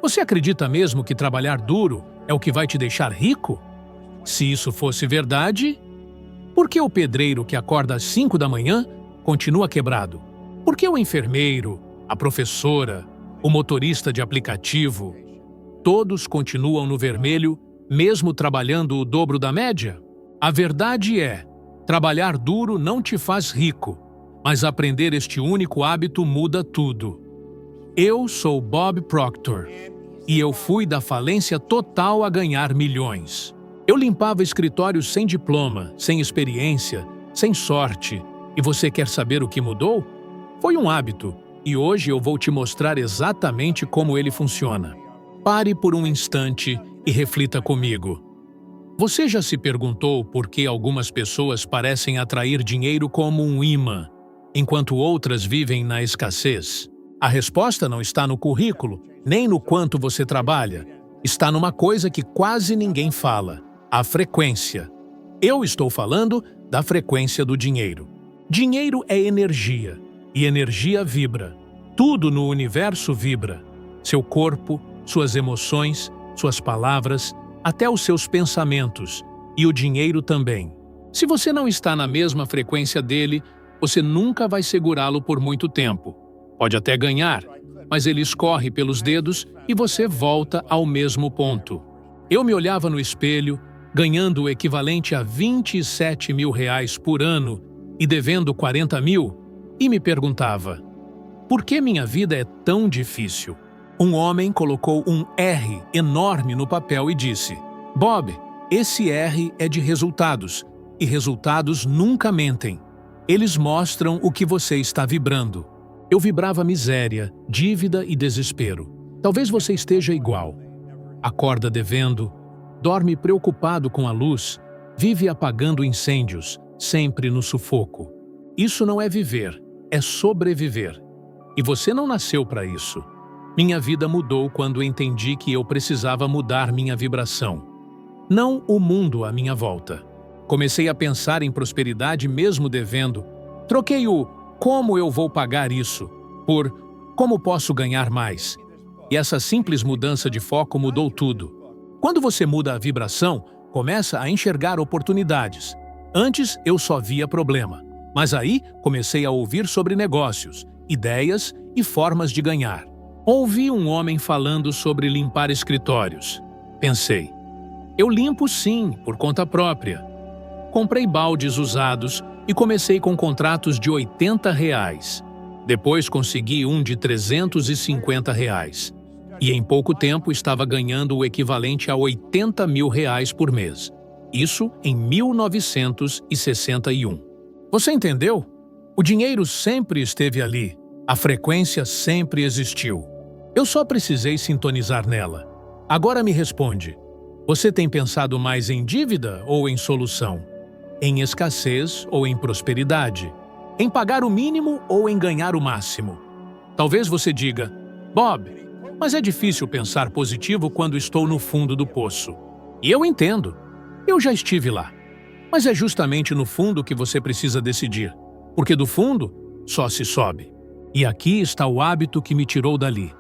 Você acredita mesmo que trabalhar duro é o que vai te deixar rico? Se isso fosse verdade, por que o pedreiro que acorda às 5 da manhã continua quebrado? Por que o enfermeiro, a professora, o motorista de aplicativo, todos continuam no vermelho, mesmo trabalhando o dobro da média? A verdade é, trabalhar duro não te faz rico, mas aprender este único hábito muda tudo. Eu sou Bob Proctor e eu fui da falência total a ganhar milhões. Eu limpava escritórios sem diploma, sem experiência, sem sorte. E você quer saber o que mudou? Foi um hábito, e hoje eu vou te mostrar exatamente como ele funciona. Pare por um instante e reflita comigo. Você já se perguntou por que algumas pessoas parecem atrair dinheiro como um imã, enquanto outras vivem na escassez? A resposta não está no currículo, nem no quanto você trabalha. Está numa coisa que quase ninguém fala: a frequência. Eu estou falando da frequência do dinheiro. Dinheiro é energia, e energia vibra. Tudo no universo vibra. Seu corpo, suas emoções, suas palavras, até os seus pensamentos, e o dinheiro também. Se você não está na mesma frequência dele, você nunca vai segurá-lo por muito tempo. Pode até ganhar, mas ele escorre pelos dedos e você volta ao mesmo ponto. Eu me olhava no espelho, ganhando o equivalente a R$27 mil por ano e devendo 40 mil, e me perguntava: por que minha vida é tão difícil? Um homem colocou um R enorme no papel e disse: Bob, esse R é de resultados, e resultados nunca mentem. Eles mostram o que você está vibrando. Eu vibrava miséria, dívida e desespero. Talvez você esteja igual. Acorda devendo, dorme preocupado com a luz, vive apagando incêndios, sempre no sufoco. Isso não é viver, é sobreviver. E você não nasceu para isso. Minha vida mudou quando entendi que eu precisava mudar minha vibração. Não o mundo à minha volta. Comecei a pensar em prosperidade mesmo devendo. Troquei o "como eu vou pagar isso" por "como posso ganhar mais". E essa simples mudança de foco mudou tudo. Quando você muda a vibração, começa a enxergar oportunidades. Antes eu só via problema, mas aí comecei a ouvir sobre negócios, ideias e formas de ganhar. Ouvi um homem falando sobre limpar escritórios. Pensei, eu limpo sim, por conta própria. Comprei baldes usados e comecei com contratos de R$80. Depois consegui um de R$350. E em pouco tempo estava ganhando o equivalente a R$80 mil por mês. Isso em 1961. Você entendeu? O dinheiro sempre esteve ali. A frequência sempre existiu. Eu só precisei sintonizar nela. Agora me responde. Você tem pensado mais em dívida ou em solução? Em escassez ou em prosperidade? Em pagar o mínimo ou em ganhar o máximo? Talvez você diga, Bob, mas é difícil pensar positivo quando estou no fundo do poço. E eu entendo. Eu já estive lá. Mas é justamente no fundo que você precisa decidir, porque do fundo só se sobe. E aqui está o hábito que me tirou dali.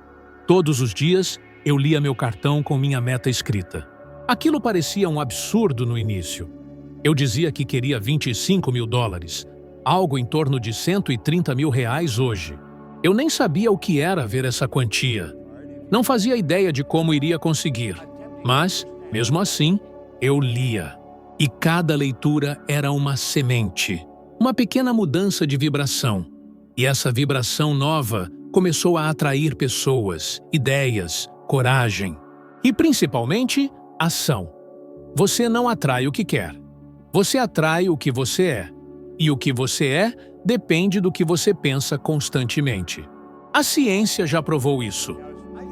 Todos os dias eu lia meu cartão com minha meta escrita. Aquilo parecia um absurdo no início. Eu dizia que queria $25 mil, algo em torno de R$130 mil hoje. Eu nem sabia o que era ver essa quantia. Não fazia ideia de como iria conseguir. Mas, mesmo assim, eu lia. E cada leitura era uma semente, uma pequena mudança de vibração. E essa vibração nova começou a atrair pessoas, ideias, coragem. E principalmente, ação. Você não atrai o que quer. Você atrai o que você é. E o que você é depende do que você pensa constantemente. A ciência já provou isso.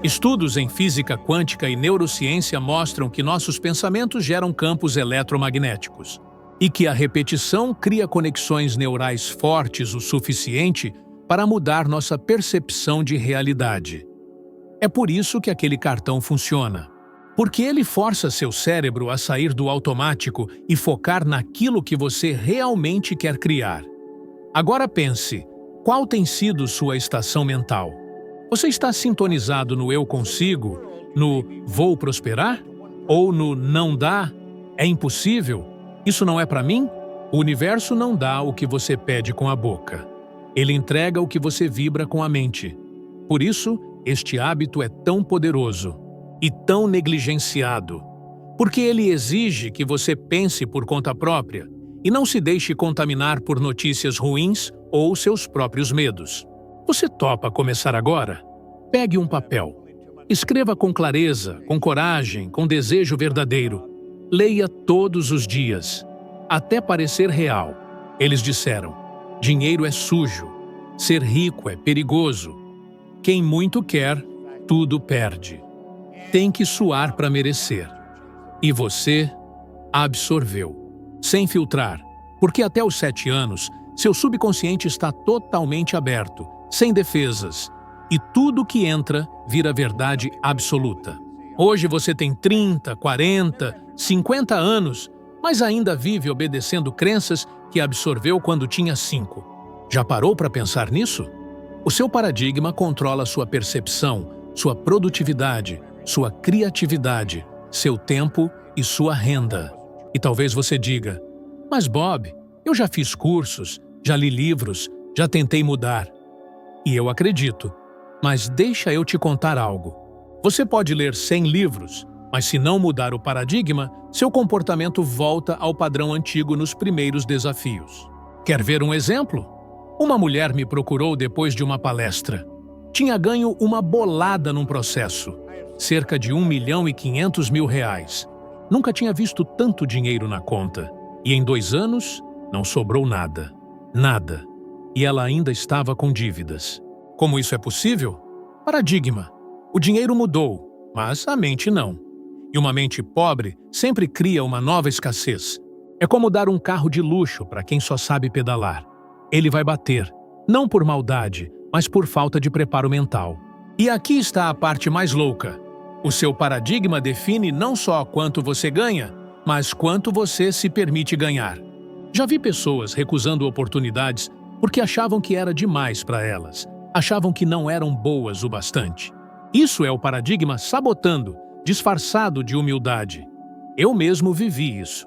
Estudos em física quântica e neurociência mostram que nossos pensamentos geram campos eletromagnéticos e que a repetição cria conexões neurais fortes o suficiente para mudar nossa percepção de realidade. É por isso que aquele cartão funciona. Porque ele força seu cérebro a sair do automático e focar naquilo que você realmente quer criar. Agora pense, qual tem sido sua estação mental? Você está sintonizado no eu consigo No vou prosperar? Ou no não dá? É impossível? Isso não é para mim? O universo não dá o que você pede com a boca. Ele entrega o que você vibra com a mente. Por isso, este hábito é tão poderoso e tão negligenciado, porque ele exige que você pense por conta própria e não se deixe contaminar por notícias ruins ou seus próprios medos. Você topa começar agora? Pegue um papel. Escreva com clareza, com coragem, com desejo verdadeiro. Leia todos os dias, até parecer real. Eles disseram: dinheiro é sujo, ser rico é perigoso. Quem muito quer, tudo perde. Tem que suar para merecer. E você absorveu, sem filtrar, porque até os 7 anos, seu subconsciente está totalmente aberto, sem defesas, e tudo que entra vira verdade absoluta. Hoje você tem 30, 40, 50 anos, mas ainda vive obedecendo crenças que absorveu quando tinha 5. Já parou para pensar nisso? O seu paradigma controla sua percepção, sua produtividade, sua criatividade, seu tempo e sua renda. E talvez você diga: mas Bob, eu já fiz cursos, já li livros, já tentei mudar. E eu acredito, mas deixa eu te contar algo. Você pode ler 100 livros, mas se não mudar o paradigma, seu comportamento volta ao padrão antigo nos primeiros desafios. Quer ver um exemplo? Uma mulher me procurou depois de uma palestra. Tinha ganho uma bolada num processo, cerca de R$1.500.000. Nunca tinha visto tanto dinheiro na conta. E em 2 anos, não sobrou nada. Nada. E ela ainda estava com dívidas. Como isso é possível? Paradigma. O dinheiro mudou, mas a mente não. E uma mente pobre sempre cria uma nova escassez. É como dar um carro de luxo para quem só sabe pedalar. Ele vai bater, não por maldade, mas por falta de preparo mental. E aqui está a parte mais louca. O seu paradigma define não só quanto você ganha, mas quanto você se permite ganhar. Já vi pessoas recusando oportunidades porque achavam que era demais para elas, achavam que não eram boas o bastante. Isso é o paradigma sabotando, disfarçado de humildade. Eu mesmo vivi isso.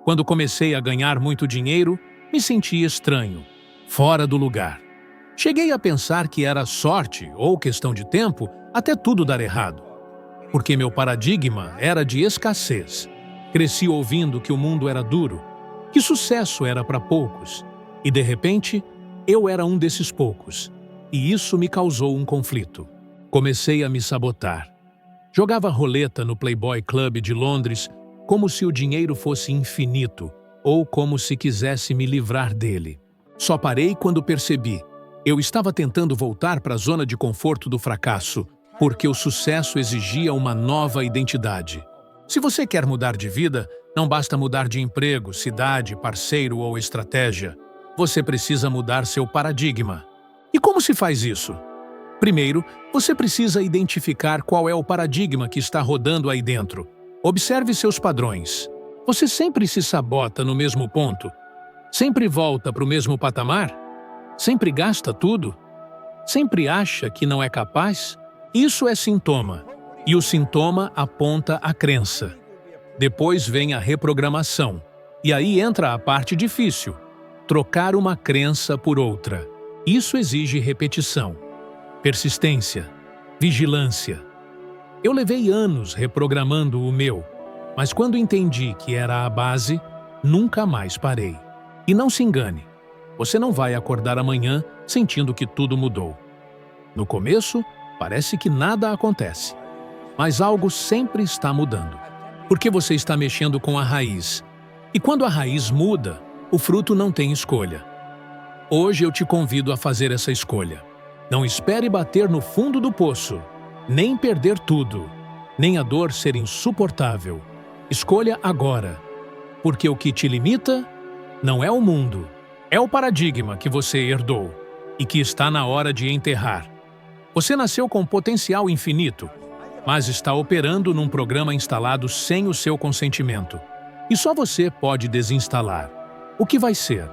Quando comecei a ganhar muito dinheiro, me senti estranho, fora do lugar. Cheguei a pensar que era sorte ou questão de tempo até tudo dar errado. Porque meu paradigma era de escassez. Cresci ouvindo que o mundo era duro, que sucesso era para poucos. E de repente, eu era um desses poucos. E isso me causou um conflito. Comecei a me sabotar. Jogava roleta no Playboy Club de Londres como se o dinheiro fosse infinito ou como se quisesse me livrar dele. Só parei quando percebi. Eu estava tentando voltar para a zona de conforto do fracasso, porque o sucesso exigia uma nova identidade. Se você quer mudar de vida, não basta mudar de emprego, cidade, parceiro ou estratégia. Você precisa mudar seu paradigma. E como se faz isso? Primeiro, você precisa identificar qual é o paradigma que está rodando aí dentro. Observe seus padrões. Você sempre se sabota no mesmo ponto? Sempre volta para o mesmo patamar? Sempre gasta tudo? Sempre acha que não é capaz? Isso é sintoma. E o sintoma aponta a crença. Depois vem a reprogramação. E aí entra a parte difícil. Trocar uma crença por outra. Isso exige repetição, persistência, vigilância. Eu levei anos reprogramando o meu, mas quando entendi que era a base, nunca mais parei. E não se engane, você não vai acordar amanhã sentindo que tudo mudou. No começo, parece que nada acontece, mas algo sempre está mudando, porque você está mexendo com a raiz. E quando a raiz muda, o fruto não tem escolha. Hoje eu te convido a fazer essa escolha. Não espere bater no fundo do poço, nem perder tudo, nem a dor ser insuportável. Escolha agora, porque o que te limita não é o mundo, é o paradigma que você herdou e que está na hora de enterrar. Você nasceu com potencial infinito, mas está operando num programa instalado sem o seu consentimento. E só você pode desinstalar. O que vai ser?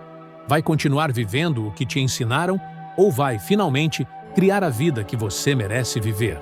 Vai continuar vivendo o que te ensinaram ou vai, finalmente, criar a vida que você merece viver?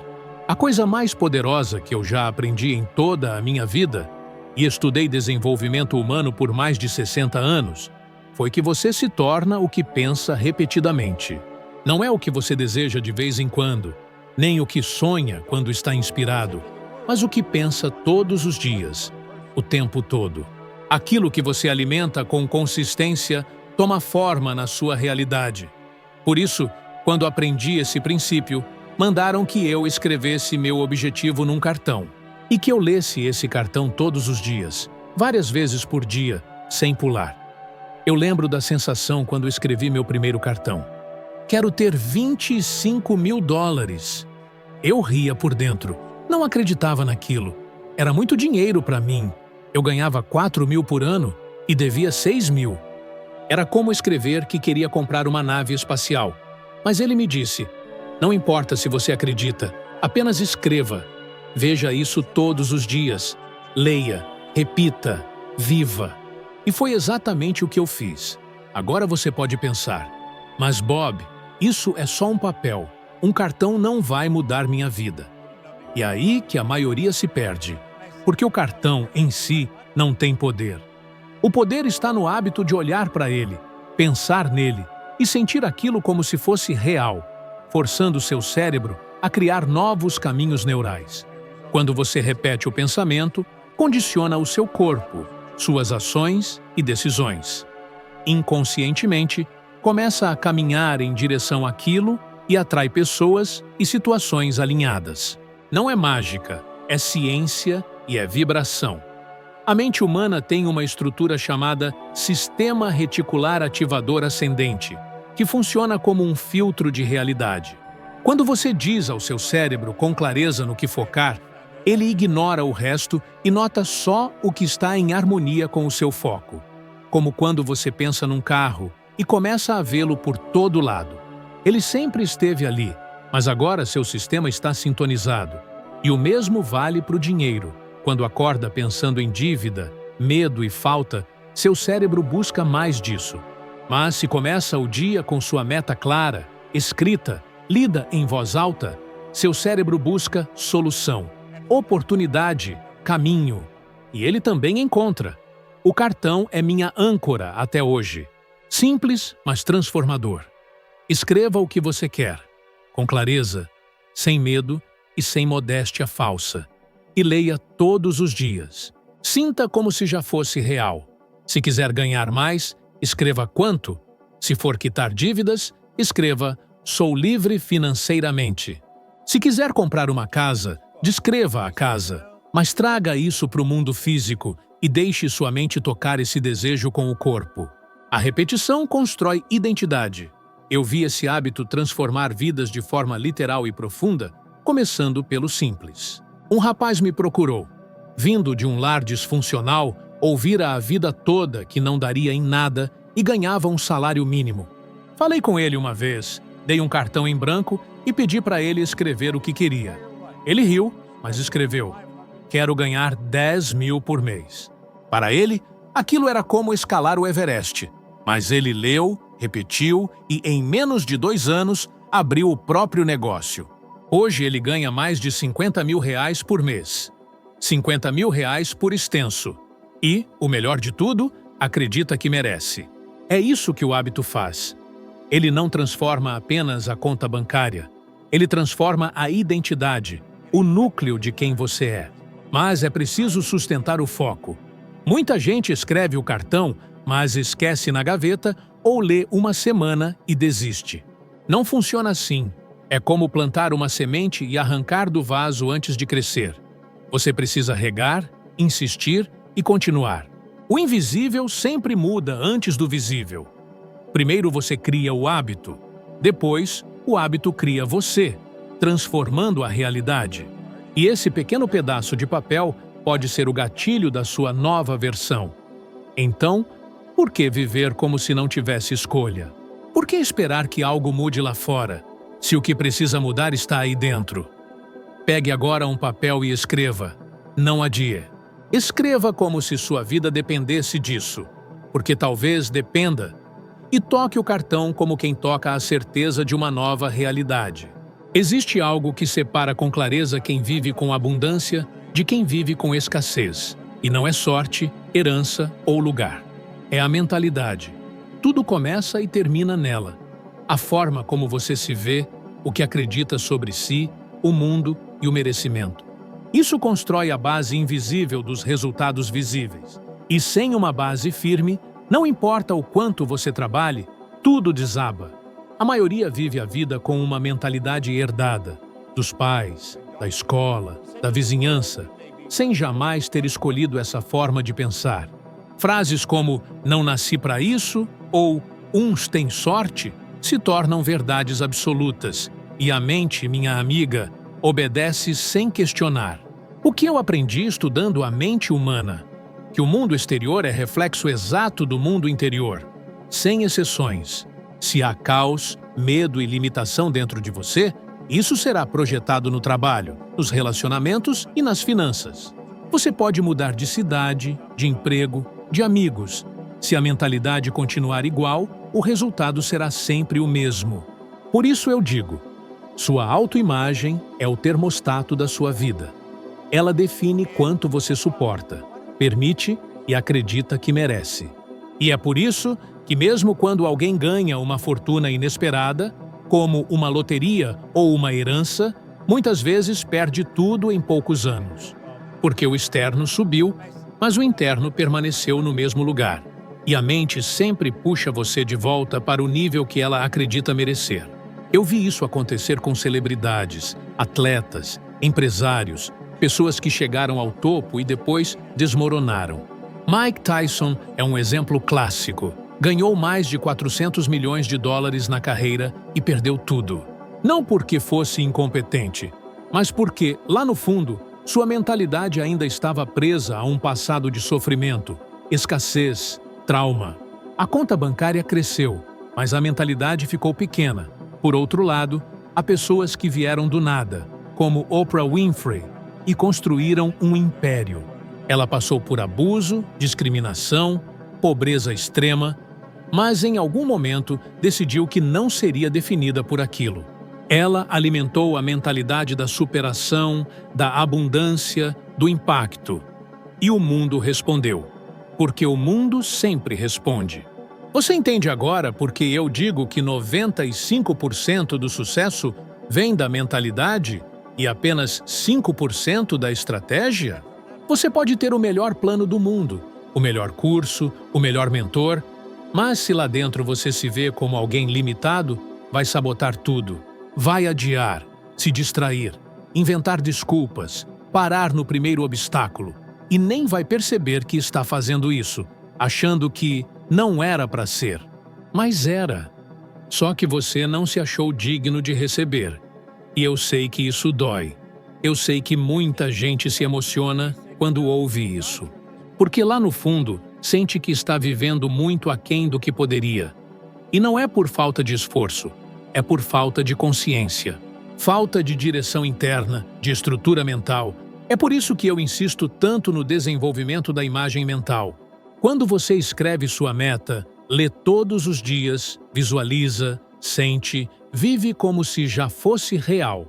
A coisa mais poderosa que eu já aprendi em toda a minha vida, e estudei desenvolvimento humano por mais de 60 anos, foi que você se torna o que pensa repetidamente. Não é o que você deseja de vez em quando, nem o que sonha quando está inspirado, mas o que pensa todos os dias, o tempo todo. Aquilo que você alimenta com consistência toma forma na sua realidade. Por isso, quando aprendi esse princípio, mandaram que eu escrevesse meu objetivo num cartão e que eu lesse esse cartão todos os dias, várias vezes por dia, sem pular. Eu lembro da sensação quando escrevi meu primeiro cartão. Quero ter $25 mil. Eu ria por dentro. Não acreditava naquilo. Era muito dinheiro para mim. Eu ganhava 4 mil por ano e devia 6 mil. Era como escrever que queria comprar uma nave espacial. Mas ele me disse, não importa se você acredita, apenas escreva. Veja isso todos os dias. Leia, repita, viva. E foi exatamente o que eu fiz. Agora você pode pensar, mas Bob, isso é só um papel. Um cartão não vai mudar minha vida. E é aí que a maioria se perde, porque o cartão em si não tem poder. O poder está no hábito de olhar para ele, pensar nele e sentir aquilo como se fosse real, forçando seu cérebro a criar novos caminhos neurais. Quando você repete o pensamento, condiciona o seu corpo, suas ações e decisões. Inconscientemente, começa a caminhar em direção àquilo e atrai pessoas e situações alinhadas. Não é mágica, é ciência e é vibração. A mente humana tem uma estrutura chamada Sistema Reticular Ativador Ascendente, que funciona como um filtro de realidade. Quando você diz ao seu cérebro com clareza no que focar, ele ignora o resto e nota só o que está em harmonia com o seu foco. Como quando você pensa num carro e começa a vê-lo por todo lado. Ele sempre esteve ali, mas agora seu sistema está sintonizado. E o mesmo vale para o dinheiro. Quando acorda pensando em dívida, medo e falta, seu cérebro busca mais disso. Mas se começa o dia com sua meta clara, escrita, lida em voz alta, seu cérebro busca solução, oportunidade, caminho. E ele também encontra. O cartão é minha âncora até hoje. Simples, mas transformador. Escreva o que você quer, com clareza, sem medo e sem modéstia falsa. E leia todos os dias. Sinta como se já fosse real. Se quiser ganhar mais, escreva quanto. Se for quitar dívidas, escreva sou livre financeiramente. Se quiser comprar uma casa, descreva a casa, mas traga isso para o mundo físico e deixe sua mente tocar esse desejo com o corpo. A repetição constrói identidade. Eu vi esse hábito transformar vidas de forma literal e profunda, começando pelo simples. Um rapaz me procurou. Vindo de um lar disfuncional, ouvira a vida toda que não daria em nada e ganhava um salário mínimo. Falei com ele uma vez, dei um cartão em branco e pedi para ele escrever o que queria. Ele riu, mas escreveu: quero ganhar 10 mil por mês. Para ele, aquilo era como escalar o Everest. Mas ele leu, repetiu e, em menos de 2 anos, abriu o próprio negócio. Hoje ele ganha mais de 50 mil reais por mês. 50 mil reais por extenso. E, o melhor de tudo, acredita que merece. É isso que o hábito faz. Ele não transforma apenas a conta bancária. Ele transforma a identidade, o núcleo de quem você é. Mas é preciso sustentar o foco. Muita gente escreve o cartão, mas esquece na gaveta ou lê uma semana e desiste. Não funciona assim. É como plantar uma semente e arrancar do vaso antes de crescer. Você precisa regar, insistir e continuar. O invisível sempre muda antes do visível. Primeiro você cria o hábito, depois o hábito cria você, transformando a realidade. E esse pequeno pedaço de papel pode ser o gatilho da sua nova versão. Então, por que viver como se não tivesse escolha? Por que esperar que algo mude lá fora, se o que precisa mudar está aí dentro? Pegue agora um papel e escreva. Não adie. Escreva como se sua vida dependesse disso, porque talvez dependa. E toque o cartão como quem toca a certeza de uma nova realidade. Existe algo que separa com clareza quem vive com abundância de quem vive com escassez. E não é sorte, herança ou lugar. É a mentalidade. Tudo começa e termina nela. A forma como você se vê, o que acredita sobre si, o mundo e o merecimento. Isso constrói a base invisível dos resultados visíveis. E sem uma base firme, não importa o quanto você trabalhe, tudo desaba. A maioria vive a vida com uma mentalidade herdada, dos pais, da escola, da vizinhança, sem jamais ter escolhido essa forma de pensar. Frases como "não nasci para isso" ou "uns têm sorte" se tornam verdades absolutas, e a mente, minha amiga, obedece sem questionar. O que eu aprendi estudando a mente humana? Que o mundo exterior é reflexo exato do mundo interior, sem exceções. Se há caos, medo e limitação dentro de você, isso será projetado no trabalho, nos relacionamentos e nas finanças. Você pode mudar de cidade, de emprego, de amigos. Se a mentalidade continuar igual, o resultado será sempre o mesmo. Por isso eu digo, sua autoimagem é o termostato da sua vida. Ela define quanto você suporta, permite e acredita que merece. E é por isso que mesmo quando alguém ganha uma fortuna inesperada, como uma loteria ou uma herança, muitas vezes perde tudo em poucos anos. Porque o externo subiu, mas o interno permaneceu no mesmo lugar. E a mente sempre puxa você de volta para o nível que ela acredita merecer. Eu vi isso acontecer com celebridades, atletas, empresários, pessoas que chegaram ao topo e depois desmoronaram. Mike Tyson é um exemplo clássico. Ganhou mais de 400 milhões de dólares na carreira e perdeu tudo. Não porque fosse incompetente, mas porque, lá no fundo, sua mentalidade ainda estava presa a um passado de sofrimento, escassez, trauma. A conta bancária cresceu, mas a mentalidade ficou pequena. Por outro lado, há pessoas que vieram do nada, como Oprah Winfrey, e construíram um império. Ela passou por abuso, discriminação, pobreza extrema, mas em algum momento decidiu que não seria definida por aquilo. Ela alimentou a mentalidade da superação, da abundância, do impacto. E o mundo respondeu. Porque o mundo sempre responde. Você entende agora porque eu digo que 95% do sucesso vem da mentalidade e apenas 5% da estratégia? Você pode ter o melhor plano do mundo, o melhor curso, o melhor mentor, mas se lá dentro você se vê como alguém limitado, vai sabotar tudo. Vai adiar, se distrair, inventar desculpas, parar no primeiro obstáculo e nem vai perceber que está fazendo isso, achando que não era para ser. Mas era. Só que você não se achou digno de receber. E eu sei que isso dói. Eu sei que muita gente se emociona quando ouve isso. Porque lá no fundo, sente que está vivendo muito aquém do que poderia. E não é por falta de esforço, é por falta de consciência. Falta de direção interna, de estrutura mental. É por isso que eu insisto tanto no desenvolvimento da imagem mental. Quando você escreve sua meta, lê todos os dias, visualiza, sente, vive como se já fosse real.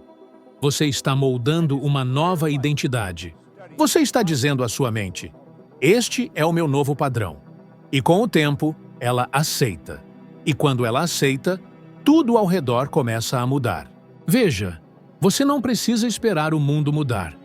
Você está moldando uma nova identidade. Você está dizendo à sua mente, este é o meu novo padrão. E com o tempo, ela aceita. E quando ela aceita, tudo ao redor começa a mudar. Veja, você não precisa esperar o mundo mudar.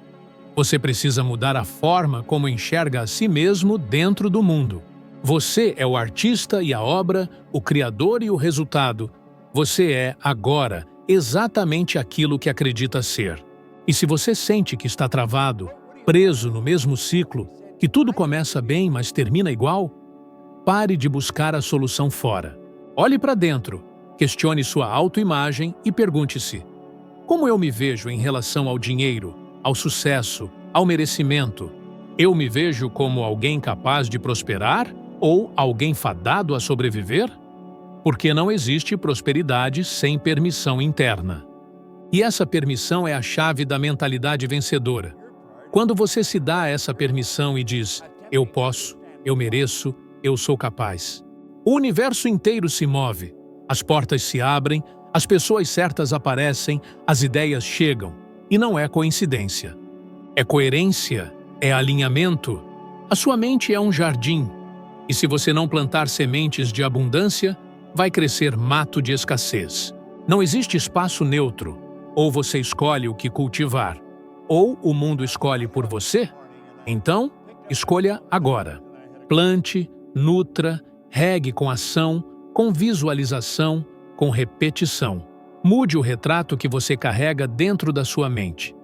Você precisa mudar a forma como enxerga a si mesmo dentro do mundo. Você é o artista e a obra, o criador e o resultado. Você é, agora, exatamente aquilo que acredita ser. E se você sente que está travado, preso no mesmo ciclo, que tudo começa bem, mas termina igual, pare de buscar a solução fora. Olhe para dentro, questione sua autoimagem e pergunte-se: como eu me vejo em relação ao dinheiro, ao sucesso, ao merecimento? Eu me vejo como alguém capaz de prosperar ou alguém fadado a sobreviver? Porque não existe prosperidade sem permissão interna. E essa permissão é a chave da mentalidade vencedora. Quando você se dá essa permissão e diz, eu posso, eu mereço, eu sou capaz, o universo inteiro se move, as portas se abrem, As pessoas certas aparecem, as ideias chegam, e não é coincidência. É coerência, é alinhamento. A sua mente é um jardim, e se você não plantar sementes de abundância, vai crescer mato de escassez. Não existe espaço neutro. Ou você escolhe o que cultivar, ou o mundo escolhe por você. Então, escolha agora. Plante, nutra, regue com ação, com visualização, com repetição. Mude o retrato que você carrega dentro da sua mente.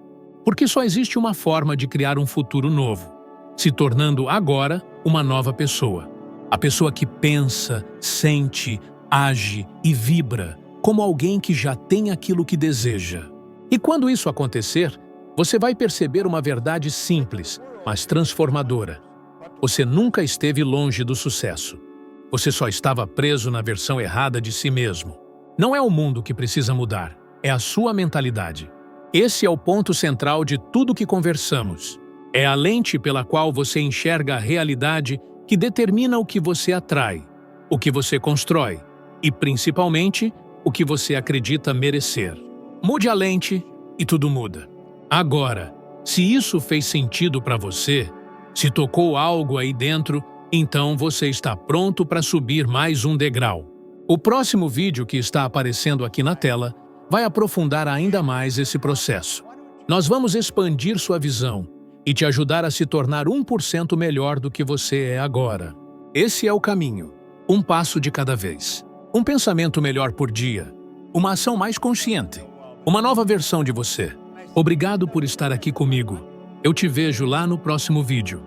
Porque só existe uma forma de criar um futuro novo, se tornando agora uma nova pessoa. A pessoa que pensa, sente, age e vibra como alguém que já tem aquilo que deseja. E quando isso acontecer, você vai perceber uma verdade simples, mas transformadora. Você nunca esteve longe do sucesso. Você só estava preso na versão errada de si mesmo. Não é o mundo que precisa mudar, é a sua mentalidade. Esse é o ponto central de tudo que conversamos. É a lente pela qual você enxerga a realidade que determina o que você atrai, o que você constrói e, principalmente, o que você acredita merecer. Mude a lente e tudo muda. Agora, se isso fez sentido para você, se tocou algo aí dentro, então você está pronto para subir mais um degrau. O próximo vídeo que está aparecendo aqui na tela vai aprofundar ainda mais esse processo. Nós vamos expandir sua visão e te ajudar a se tornar 1% melhor do que você é agora. Esse é o caminho, um passo de cada vez. Um pensamento melhor por dia, uma ação mais consciente, uma nova versão de você. Obrigado por estar aqui comigo. Eu te vejo lá no próximo vídeo.